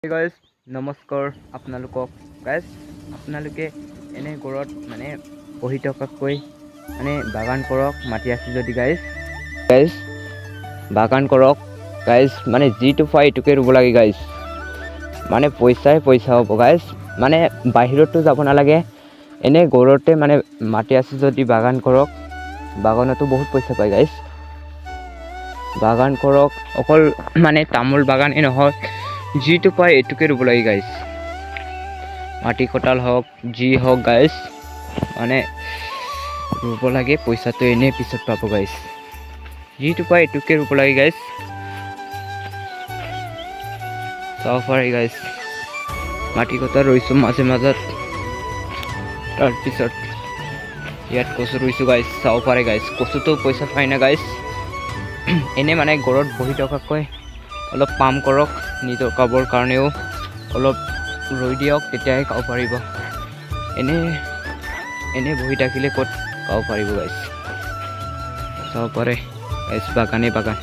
Hey guys, নমস্কাৰ আপোনালোকক guys আপোনালোকে এনে ঘৰত মানে বহি থকাকৈ মানে বাগান কৰক মাটি আছে যদি guys বাগান কৰক guys মানে যিটো পাই এইটোকে ৰুব লাগে guys মানে পইচা হ'ব guys মানে বাহিৰতো যাব নালাগে এনে ঘৰতে মানে মাটি আছে যদি বাগান কৰক বাগানতো বহুত পইচা পায় guys বাগান কৰক অকল মানে তামোল বাগানেই নহয় যিটো পায় এইটোকে ৰুব লাগে গাইজ মাটি কঁঠাল হওক যি হওক গাইজ মানে ৰুব লাগে পইচাটো এনেই পিছত পাব গাইজ যিটো পায় এইটোকে ৰুব লাগে গাইজ চাব পাৰে গাইজ মাটি কঁঠাল ৰুইছোঁ মাজত তাৰপিছত ইয়াত কচু ৰুইছোঁ গাইজ চাব পাৰে গাইজ কচুটো পইচা পায় না গাইজ এনে মানে ঘৰত বহি থকাকৈ অলপ কাম কৰক নিজৰ খাবৰ কাৰণেও অলপ ৰৈ দিয়ক তেতিয়াহে খাব পাৰিব এনে বহি থাকিলে ক'ত খাব পাৰিব গাইজ চাব পাৰে গাইজ বাগানে বাগান